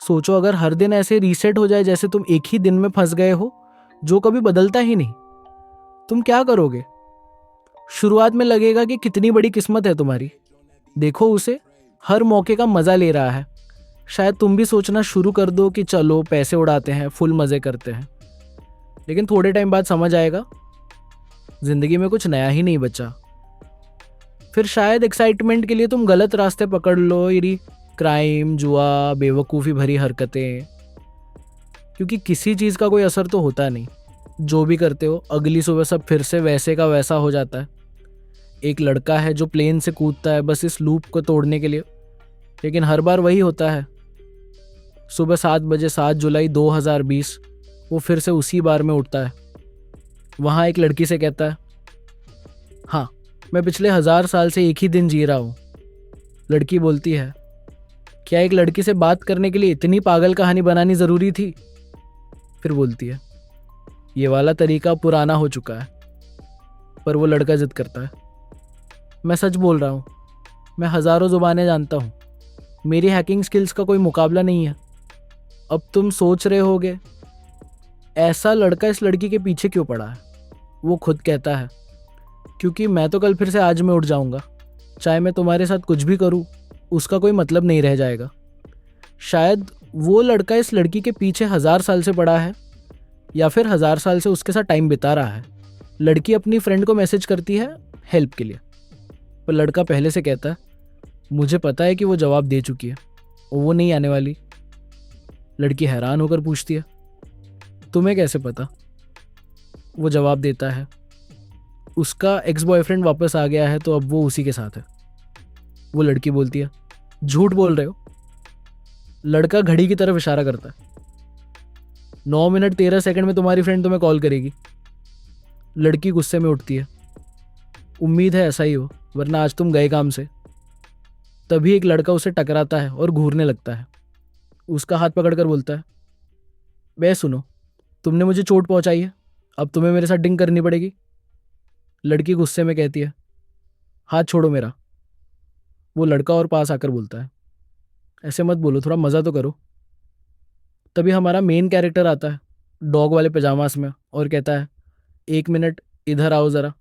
सोचो अगर हर दिन ऐसे रीसेट हो जाए जैसे तुम एक ही दिन में फंस गए हो जो कभी बदलता ही नहीं, तुम क्या करोगे? शुरुआत में लगेगा कि कितनी बड़ी किस्मत है तुम्हारी, देखो उसे हर मौके का मजा ले रहा है। शायद तुम भी सोचना शुरू कर दो कि चलो पैसे उड़ाते हैं, फुल मजे करते हैं। लेकिन थोड़े टाइम बाद समझ आएगा जिंदगी में कुछ नया ही नहीं बचा। फिर शायद एक्साइटमेंट के लिए तुम गलत रास्ते पकड़ लो, यही क्राइम, जुआ, बेवकूफ़ी भरी हरकतें। क्योंकि किसी चीज़ का कोई असर तो होता नहीं, जो भी करते हो अगली सुबह सब फिर से वैसे का वैसा हो जाता है। एक लड़का है जो प्लेन से कूदता है बस इस लूप को तोड़ने के लिए, लेकिन हर बार वही होता है। सुबह 7 बजे 7 जुलाई 2020 वो फिर से उसी बार में उठता है। वहाँ एक लड़की से कहता है, हाँ मैं पिछले 1000 साल से एक ही दिन जी रहा हूँ। लड़की बोलती है, क्या एक लड़की से बात करने के लिए इतनी पागल कहानी बनानी ज़रूरी थी? फिर बोलती है, ये वाला तरीका पुराना हो चुका है। पर वो लड़का जिद करता है, मैं सच बोल रहा हूँ, मैं हज़ारों ज़ुबानें जानता हूँ, मेरी हैकिंग स्किल्स का कोई मुकाबला नहीं है। अब तुम सोच रहे होगे ऐसा लड़का इस लड़की के पीछे क्यों पड़ा है? वो खुद कहता है, क्योंकि मैं तो कल फिर से आज में उठ जाऊंगा, चाहे मैं तुम्हारे साथ कुछ भी करूं उसका कोई मतलब नहीं रह जाएगा। शायद वो लड़का इस लड़की के पीछे 1000 साल से पड़ा है, या फिर 1000 साल से उसके साथ टाइम बिता रहा है। लड़की अपनी फ्रेंड को मैसेज करती है हेल्प के लिए, पर लड़का पहले से कहता है, मुझे पता है कि वो जवाब दे चुकी है और वो नहीं आने वाली। लड़की हैरान होकर पूछती है, तुम्हें कैसे पता? वो जवाब देता है, उसका एक्स बॉयफ्रेंड वापस आ गया है तो अब वो उसी के साथ है। वो लड़की बोलती है, झूठ बोल रहे हो? लड़का घड़ी की तरफ इशारा करता है, 9 मिनट 13 सेकंड में तुम्हारी फ्रेंड तुम्हें कॉल करेगी। लड़की गुस्से में उठती है, उम्मीद है ऐसा ही हो, वरना आज तुम गए काम से। तभी एक लड़का उसे टकराता है और घूरने लगता है। उसका हाथ पकड़कर बोलता है, बे सुनो, तुमने मुझे चोट पहुंचाई है, अब तुम्हें मेरे साथ डिंग करनी पड़ेगी। लड़की गुस्से में कहती है, हाथ छोड़ो मेरा। वो लड़का और पास आकर बोलता है, ऐसे मत बोलो, थोड़ा मज़ा तो करो। तभी हमारा मेन कैरेक्टर आता है डॉग वाले पजामास में और कहता है, 1 मिनट इधर आओ ज़रा।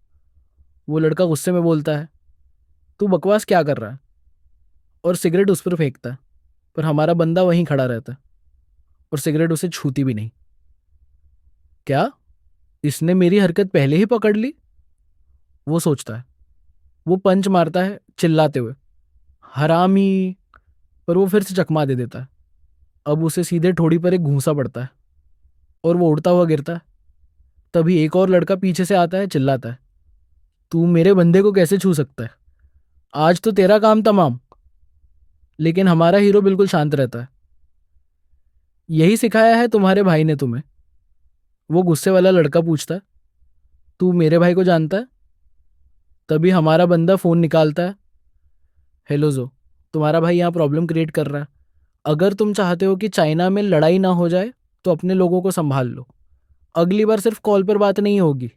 वो लड़का गुस्से में बोलता है, तू बकवास क्या कर रहा है? और सिगरेट उस पर फेंकता है। पर हमारा बंदा वहीं खड़ा रहता है और सिगरेट उसे छूती भी नहीं। क्या इसने मेरी हरकत पहले ही पकड़ ली? वो सोचता है। वो पंच मारता है चिल्लाते हुए, हरामी। पर वो फिर से चकमा दे देता है। अब उसे सीधे ठोड़ी पर एक घूंसा पड़ता है और वो उड़ता हुआ गिरता है। तभी एक और लड़का पीछे से आता है, चिल्लाता है, तू मेरे बंदे को कैसे छू सकता है? आज तो तेरा काम तमाम। लेकिन हमारा हीरो बिल्कुल शांत रहता है। यही सिखाया है तुम्हारे भाई ने तुम्हें? वो गुस्से वाला लड़का पूछता है, तू मेरे भाई को जानता है? तभी हमारा बंदा फ़ोन निकालता है, हेलो जो, तुम्हारा भाई यहाँ प्रॉब्लम क्रिएट कर रहा है। अगर तुम चाहते हो कि चाइना में लड़ाई ना हो जाए तो अपने लोगों को संभाल लो, अगली बार सिर्फ कॉल पर बात नहीं होगी।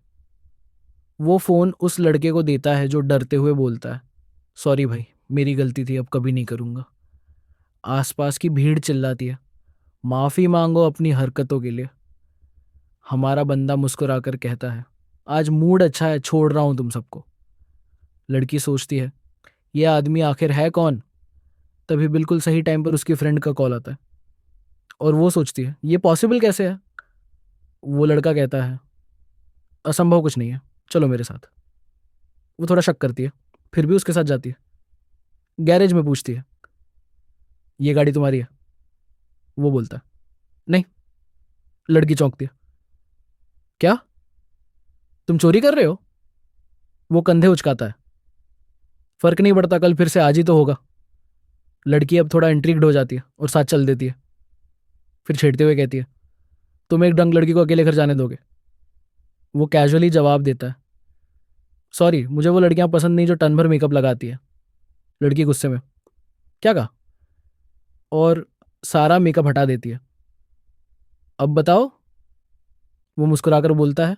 वो फ़ोन उस लड़के को देता है जो डरते हुए बोलता है, सॉरी भाई, मेरी गलती थी, अब कभी नहीं करूँगा। आसपास की भीड़ चिल्लाती है, माफ़ी मांगो अपनी हरकतों के लिए। हमारा बंदा मुस्कुराकर कहता है, आज मूड अच्छा है, छोड़ रहा हूँ तुम सबको। लड़की सोचती है, ये आदमी आखिर है कौन? तभी बिल्कुल सही टाइम पर उसकी फ्रेंड का कॉल आता है और वो सोचती है, ये पॉसिबल कैसे है? वो लड़का कहता है, असंभव कुछ नहीं है, चलो मेरे साथ। वो थोड़ा शक करती है, फिर भी उसके साथ जाती है। गैरेज में पूछती है, ये गाड़ी तुम्हारी है? वो बोलता है, नहीं। लड़की चौंकती है, क्या तुम चोरी कर रहे हो? वो कंधे उचकाता है, फर्क नहीं पड़ता, कल फिर से आज ही तो होगा। लड़की अब थोड़ा इंट्रिग्ड हो जाती है और साथ चल देती है। फिर छेड़ते हुए कहती है, तुम एक डंग लड़की को अकेले घर जाने दोगे? वो कैजुअली जवाब देता है, सॉरी, मुझे वो लड़कियां पसंद नहीं जो टन भर मेकअप लगाती है। लड़की गुस्से में, क्या कहा? और सारा मेकअप हटा देती है। अब बताओ। वो मुस्कुराकर बोलता है,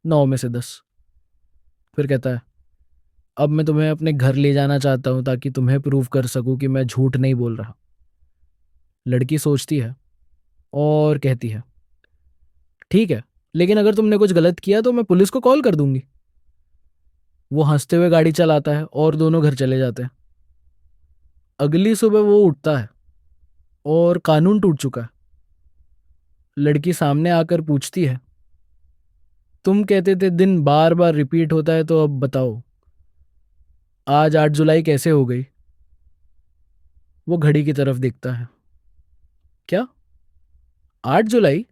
9 में से 10। फिर कहता है, अब मैं तुम्हें अपने घर ले जाना चाहता हूं ताकि तुम्हें प्रूव कर सकूं कि मैं झूठ नहीं बोल रहा। लड़की सोचती है और कहती है, ठीक है, लेकिन अगर तुमने कुछ गलत किया तो मैं पुलिस को कॉल कर दूंगी। वो हंसते हुए गाड़ी चलाता है और दोनों घर चले जाते हैं। अगली सुबह वो उठता है और कानून टूट चुका है। लड़की सामने आकर पूछती है, तुम कहते थे दिन बार बार रिपीट होता है, तो अब बताओ आज 8 जुलाई कैसे हो गई? वो घड़ी की तरफ देखता है। क्या 8 जुलाई?